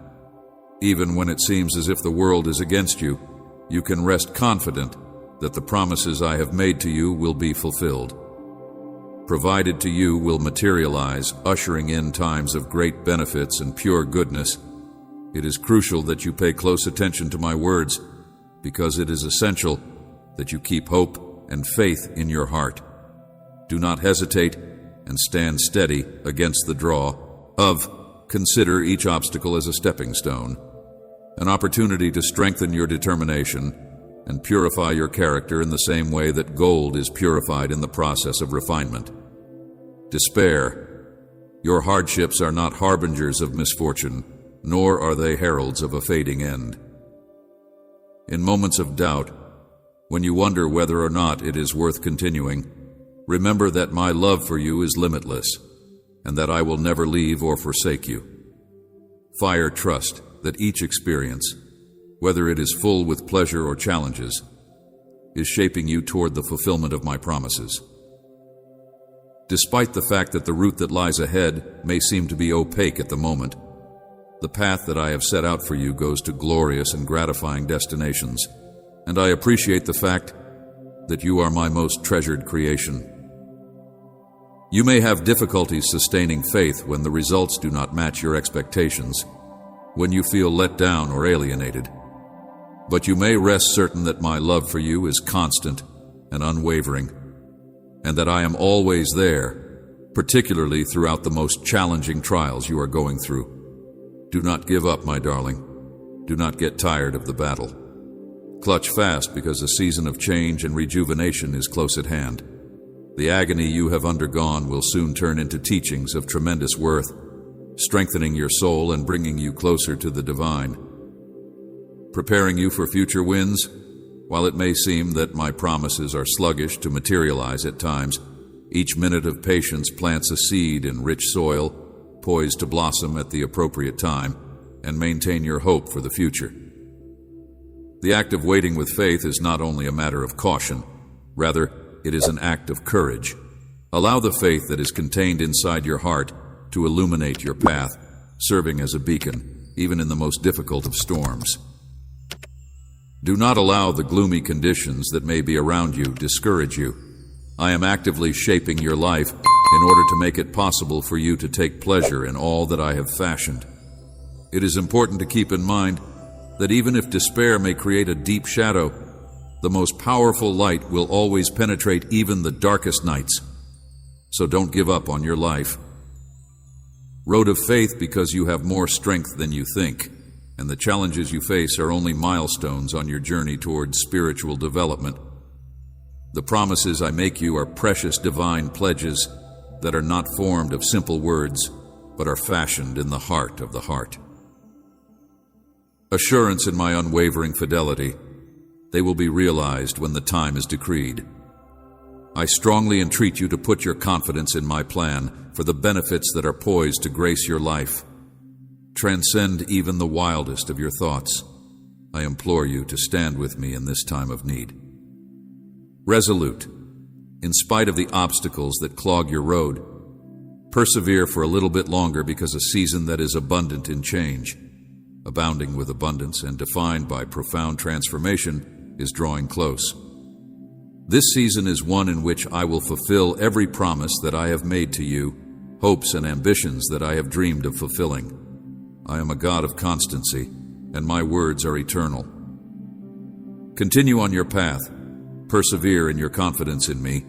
S1: Even when it seems as if the world is against you, you can rest confident that the promises I have made to you will be fulfilled. Provided to you will materialize, ushering in times of great benefits and pure goodness. It is crucial that you pay close attention to my words, because it is essential that you keep hope and faith in your heart. Do not hesitate and stand steady against the draw of consider each obstacle as a stepping stone, an opportunity to strengthen your determination and purify your character in the same way that gold is purified in the process of refinement. Despair. Your hardships are not harbingers of misfortune, nor are they heralds of a fading end. In moments of doubt, when you wonder whether or not it is worth continuing, remember that my love for you is limitless, and that I will never leave or forsake you. Fire trust that each experience, whether it is full with pleasure or challenges, is shaping you toward the fulfillment of my promises. Despite the fact that the route that lies ahead may seem to be opaque at the moment, the path that I have set out for you goes to glorious and gratifying destinations, and I appreciate the fact that you are my most treasured creation. You may have difficulties sustaining faith when the results do not match your expectations, when you feel let down or alienated. But you may rest certain that my love for you is constant and unwavering, and that I am always there, particularly throughout the most challenging trials you are going through. Do not give up, my darling. Do not get tired of the battle. Clutch fast, because a season of change and rejuvenation is close at hand. The agony you have undergone will soon turn into teachings of tremendous worth, strengthening your soul and bringing you closer to the divine. Preparing you for future wins, while it may seem that my promises are sluggish to materialize at times, each minute of patience plants a seed in rich soil, poised to blossom at the appropriate time and maintain your hope for the future. The act of waiting with faith is not only a matter of caution, rather, it is an act of courage. Allow the faith that is contained inside your heart to illuminate your path, serving as a beacon, even in the most difficult of storms. Do not allow the gloomy conditions that may be around you discourage you. I am actively shaping your life in order to make it possible for you to take pleasure in all that I have fashioned. It is important to keep in mind that even if despair may create a deep shadow, the most powerful light will always penetrate even the darkest nights. So don't give up on your life. Road of faith, because you have more strength than you think, and the challenges you face are only milestones on your journey towards spiritual development. The promises I make you are precious divine pledges that are not formed of simple words, but are fashioned in the heart of the heart. Assurance in my unwavering fidelity, they will be realized when the time is decreed. I strongly entreat you to put your confidence in my plan for the benefits that are poised to grace your life. Transcend even the wildest of your thoughts. I implore you to stand with me in this time of need. Resolute, in spite of the obstacles that clog your road, persevere for a little bit longer, because a season that is abundant in change, abounding with abundance and defined by profound transformation, is drawing close. This season is one in which I will fulfill every promise that I have made to you, hopes and ambitions that I have dreamed of fulfilling. I am a God of constancy, and my words are eternal. Continue on your path, persevere in your confidence in me,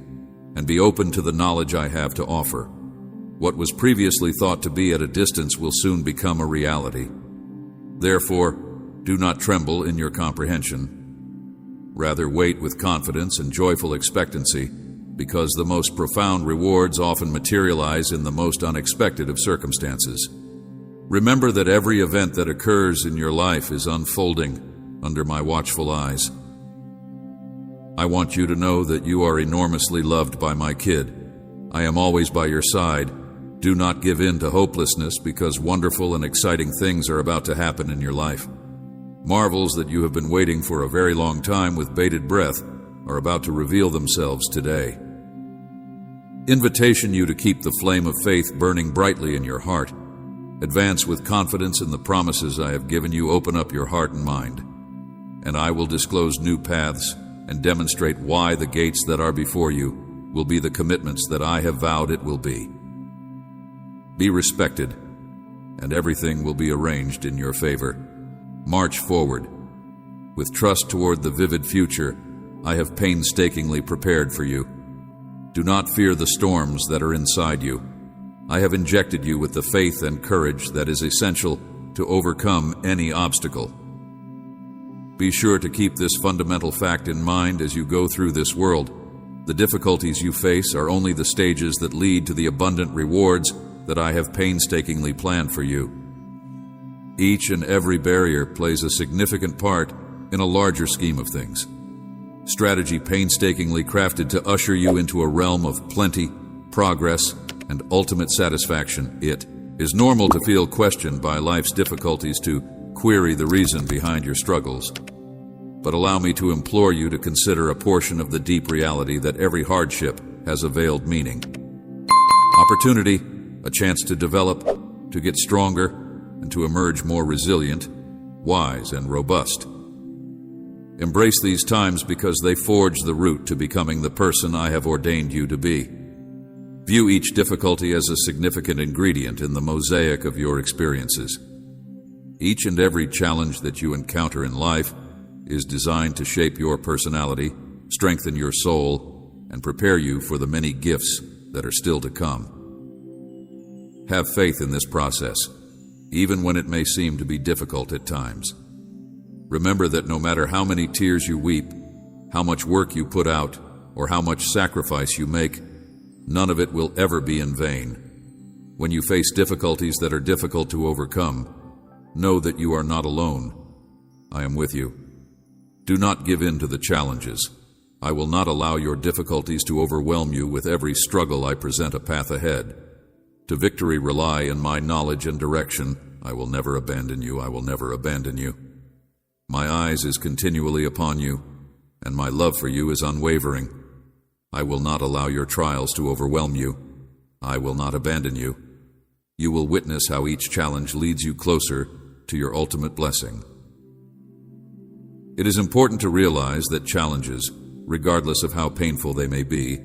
S1: and be open to the knowledge I have to offer. What was previously thought to be at a distance will soon become a reality. Therefore, do not tremble in your comprehension. Rather, wait with confidence and joyful expectancy, because the most profound rewards often materialize in the most unexpected of circumstances. Remember that every event that occurs in your life is unfolding under my watchful eyes. I want you to know that you are enormously loved by my kid. I am always by your side. Do not give in to hopelessness, because wonderful and exciting things are about to happen in your life. Marvels that you have been waiting for a very long time with bated breath are about to reveal themselves today. Invitation you to keep the flame of faith burning brightly in your heart. Advance with confidence in the promises I have given you. Open up your heart and mind, and I will disclose new paths and demonstrate why the gates that are before you will be the commitments that I have vowed it will be. Be respected, and everything will be arranged in your favor. March forward, with trust toward the vivid future I have painstakingly prepared for you. Do not fear the storms that are inside you. I have injected you with the faith and courage that is essential to overcome any obstacle. Be sure to keep this fundamental fact in mind as you go through this world. The difficulties you face are only the stages that lead to the abundant rewards that I have painstakingly planned for you. Each and every barrier plays a significant part in a larger scheme of things. Strategy painstakingly crafted to usher you into a realm of plenty, progress, and ultimate satisfaction. It is normal to feel questioned by life's difficulties, to query the reason behind your struggles. But allow me to implore you to consider a portion of the deep reality that every hardship has a veiled meaning. Opportunity, a chance to develop, to get stronger, and to emerge more resilient, wise, and robust. Embrace these times because they forge the route to becoming the person I have ordained you to be. View each difficulty as a significant ingredient in the mosaic of your experiences. Each and every challenge that you encounter in life is designed to shape your personality, strengthen your soul, and prepare you for the many gifts that are still to come. Have faith in this process, even when it may seem to be difficult at times. Remember that no matter how many tears you weep, how much work you put out, or how much sacrifice you make, none of it will ever be in vain. When you face difficulties that are difficult to overcome, know that you are not alone. I am with you. Do not give in to the challenges. I will not allow your difficulties to overwhelm you. With every struggle I present a path ahead. To victory rely in my knowledge and direction. I will never abandon you. I will never abandon you. My eyes is continually upon you, and my love for you is unwavering. I will not allow your trials to overwhelm you. I will not abandon you. You will witness how each challenge leads you closer to your ultimate blessing. It is important to realize that challenges, regardless of how painful they may be,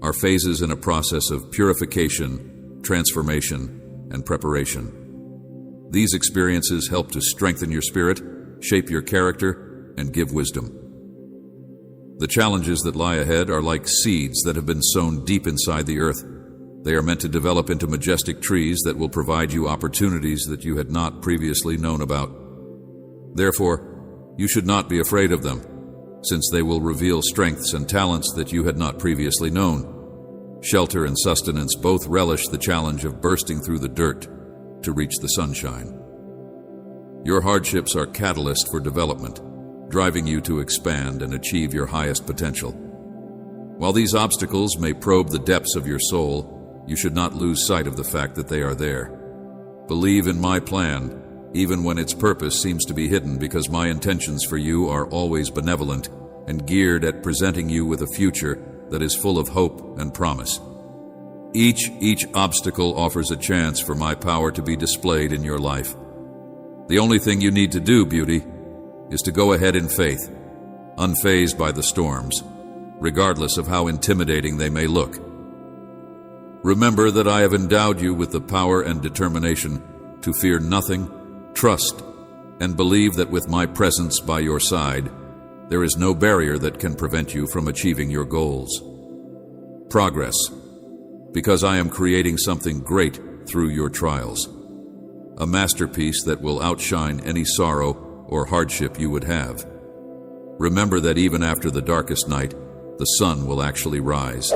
S1: are phases in a process of purification, transformation, and preparation. These experiences help to strengthen your spirit, shape your character, and give wisdom. The challenges that lie ahead are like seeds that have been sown deep inside the earth. They are meant to develop into majestic trees that will provide you opportunities that you had not previously known about. Therefore, you should not be afraid of them, since they will reveal strengths and talents that you had not previously known. Shelter and sustenance both relish the challenge of bursting through the dirt to reach the sunshine. Your hardships are catalysts for development, driving you to expand and achieve your highest potential. While these obstacles may probe the depths of your soul, you should not lose sight of the fact that they are there. Believe in my plan, even when its purpose seems to be hidden, because my intentions for you are always benevolent and geared at presenting you with a future that is full of hope and promise. Each obstacle offers a chance for my power to be displayed in your life. The only thing you need to do, beauty, is to go ahead in faith, unfazed by the storms, regardless of how intimidating they may look. Remember that I have endowed you with the power and determination to fear nothing, trust, and believe that with my presence by your side, there is no barrier that can prevent you from achieving your goals. Progress, because I am creating something great through your trials. A masterpiece that will outshine any sorrow or hardship you would have. Remember that even after the darkest night, the sun will actually rise,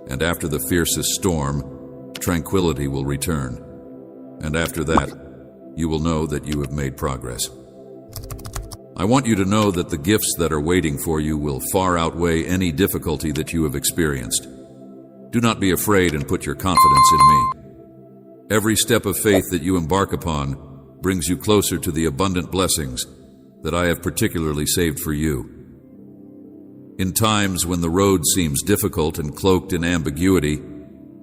S1: and after the fiercest storm, tranquility will return. And after that, you will know that you have made progress. I want you to know that the gifts that are waiting for you will far outweigh any difficulty that you have experienced. Do not be afraid and put your confidence in me. Every step of faith that you embark upon brings you closer to the abundant blessings that I have particularly saved for you. In times when the road seems difficult and cloaked in ambiguity,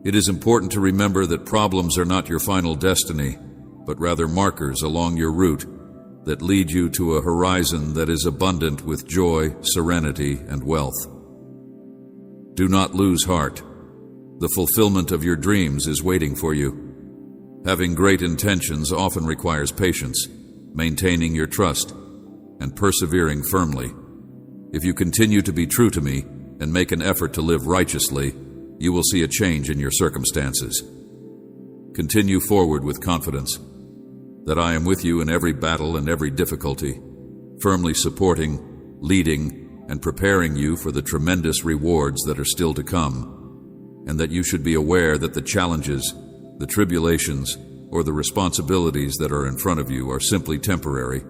S1: it is important to remember that problems are not your final destiny, but rather markers along your route that lead you to a horizon that is abundant with joy, serenity, and wealth. Do not lose heart. The fulfillment of your dreams is waiting for you. Having great intentions often requires patience, maintaining your trust, and persevering firmly. If you continue to be true to me and make an effort to live righteously, you will see a change in your circumstances. Continue forward with confidence that I am with you in every battle and every difficulty, firmly supporting, leading, and preparing you for the tremendous rewards that are still to come, and that you should be aware that the challenges, the tribulations, or the responsibilities that are in front of you are simply temporary.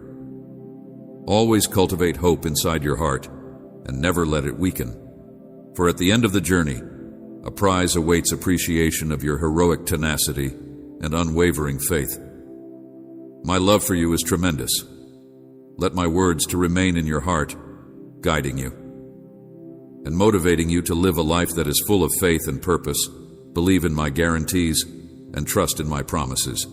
S1: Always cultivate hope inside your heart and never let it weaken. For at the end of the journey, a prize awaits appreciation of your heroic tenacity and unwavering faith. My love for you is tremendous. Let my words to remain in your heart, guiding you and motivating you to live a life that is full of faith and purpose, believe in my guarantees, and trust in my promises.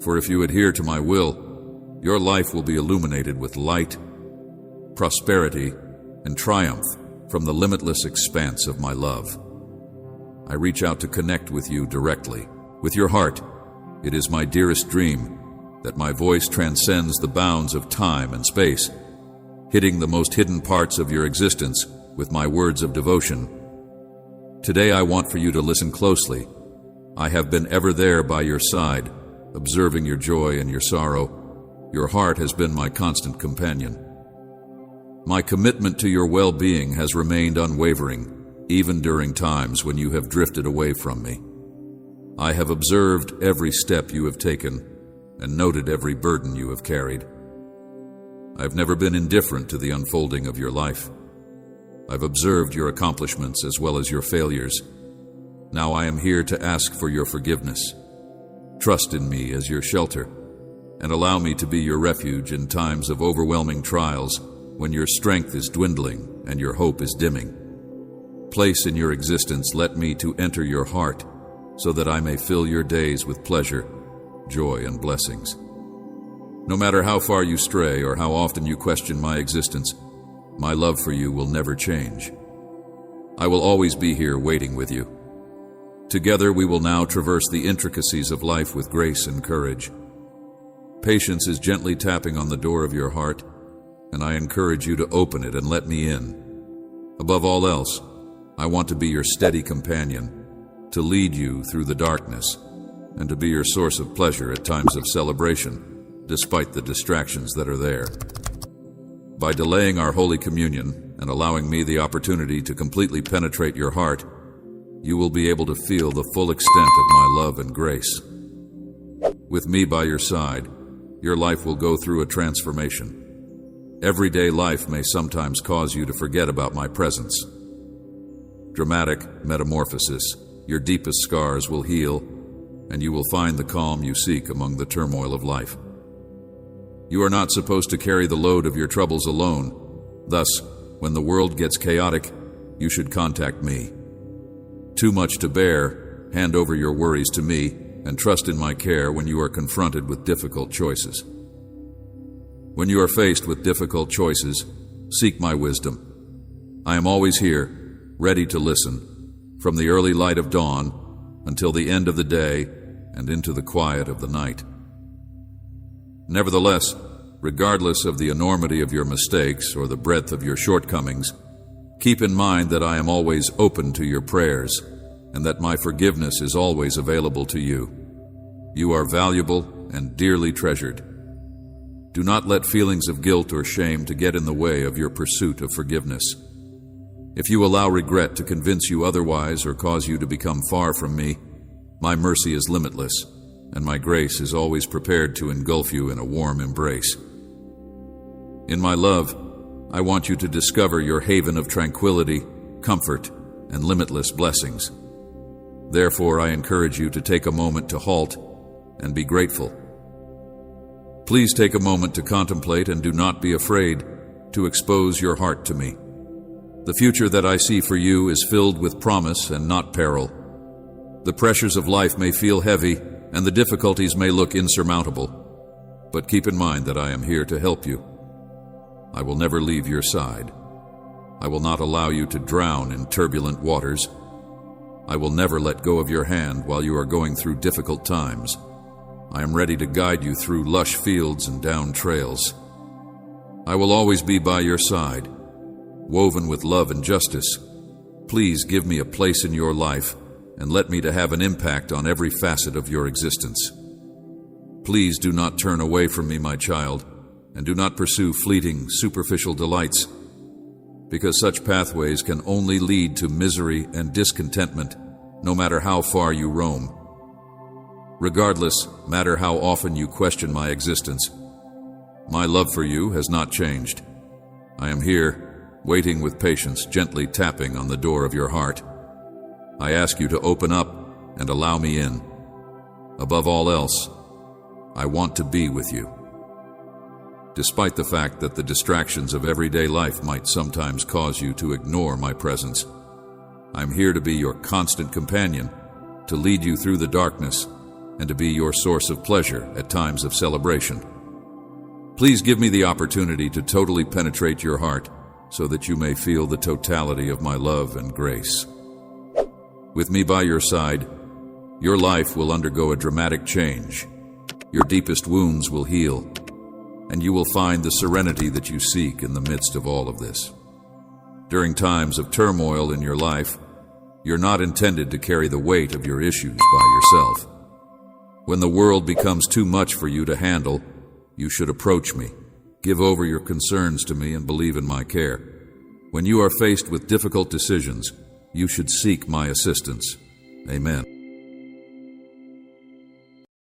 S1: For if you adhere to my will, your life will be illuminated with light, prosperity, and triumph from the limitless expanse of my love. I reach out to connect with you directly, with your heart. It is my dearest dream that my voice transcends the bounds of time and space, hitting the most hidden parts of your existence with my words of devotion. Today I want for you to listen closely. I have been ever there by your side, observing your joy and your sorrow. Your heart has been my constant companion. My commitment to your well-being has remained unwavering, even during times when you have drifted away from me. I have observed every step you have taken and noted every burden you have carried. I've never been indifferent to the unfolding of your life. I've observed your accomplishments as well as your failures. Now I am here to ask for your forgiveness. Trust in me as your shelter, and allow me to be your refuge in times of overwhelming trials when your strength is dwindling and your hope is dimming. Place in your existence, let me to enter your heart, so that I may fill your days with pleasure, joy, and blessings. No matter how far you stray or how often you question my existence, my love for you will never change. I will always be here waiting with you. Together we will now traverse the intricacies of life with grace and courage. Patience is gently tapping on the door of your heart, and I encourage you to open it and let me in. Above all else, I want to be your steady companion, to lead you through the darkness, and to be your source of pleasure at times of celebration, despite the distractions that are there. By delaying our Holy Communion and allowing me the opportunity to completely penetrate your heart, you will be able to feel the full extent of my love and grace. With me by your side, your life will go through a transformation. Everyday life may sometimes cause you to forget about my presence. Dramatic metamorphosis, your deepest scars will heal, and you will find the calm you seek among the turmoil of life. You are not supposed to carry the load of your troubles alone. Thus, when the world gets chaotic, you should contact me. Too much to bear, hand over your worries to me and trust in my care when you are confronted with difficult choices. When you are faced with difficult choices, seek my wisdom. I am always here, ready to listen, from the early light of dawn until the end of the day and into the quiet of the night. Nevertheless, regardless of the enormity of your mistakes or the breadth of your shortcomings, keep in mind that I am always open to your prayers and that my forgiveness is always available to you. You are valuable and dearly treasured. Do not let feelings of guilt or shame to get in the way of your pursuit of forgiveness. If you allow regret to convince you otherwise or cause you to become far from me, my mercy is limitless, and my grace is always prepared to engulf you in a warm embrace. In my love, I want you to discover your haven of tranquility, comfort, and limitless blessings. Therefore, I encourage you to take a moment to halt and be grateful. Please take a moment to contemplate and do not be afraid to expose your heart to me. The future that I see for you is filled with promise and not peril. The pressures of life may feel heavy and the difficulties may look insurmountable, but keep in mind that I am here to help you. I will never leave your side. I will not allow you to drown in turbulent waters. I will never let go of your hand while you are going through difficult times. I am ready to guide you through lush fields and down trails. I will always be by your side, woven with love and justice. Please give me a place in your life and let me to have an impact on every facet of your existence. Please do not turn away from me, my child, and do not pursue fleeting, superficial delights, because such pathways can only lead to misery and discontentment, no matter how far you roam. Regardless, matter how often you question my existence, my love for you has not changed. I am here, waiting with patience, gently tapping on the door of your heart. I ask you to open up and allow me in. Above all else, I want to be with you. Despite the fact that the distractions of everyday life might sometimes cause you to ignore my presence, I'm here to be your constant companion, to lead you through the darkness, and to be your source of pleasure at times of celebration. Please give me the opportunity to totally penetrate your heart so that you may feel the totality of my love and grace. With me by your side, your life will undergo a dramatic change. Your deepest wounds will heal, and you will find the serenity that you seek in the midst of all of this. During times of turmoil in your life, you're not intended to carry the weight of your issues by yourself. When the world becomes too much for you to handle, you should approach me, give over your concerns to me, and believe in my care. When you are faced with difficult decisions, you should seek my assistance. Amen.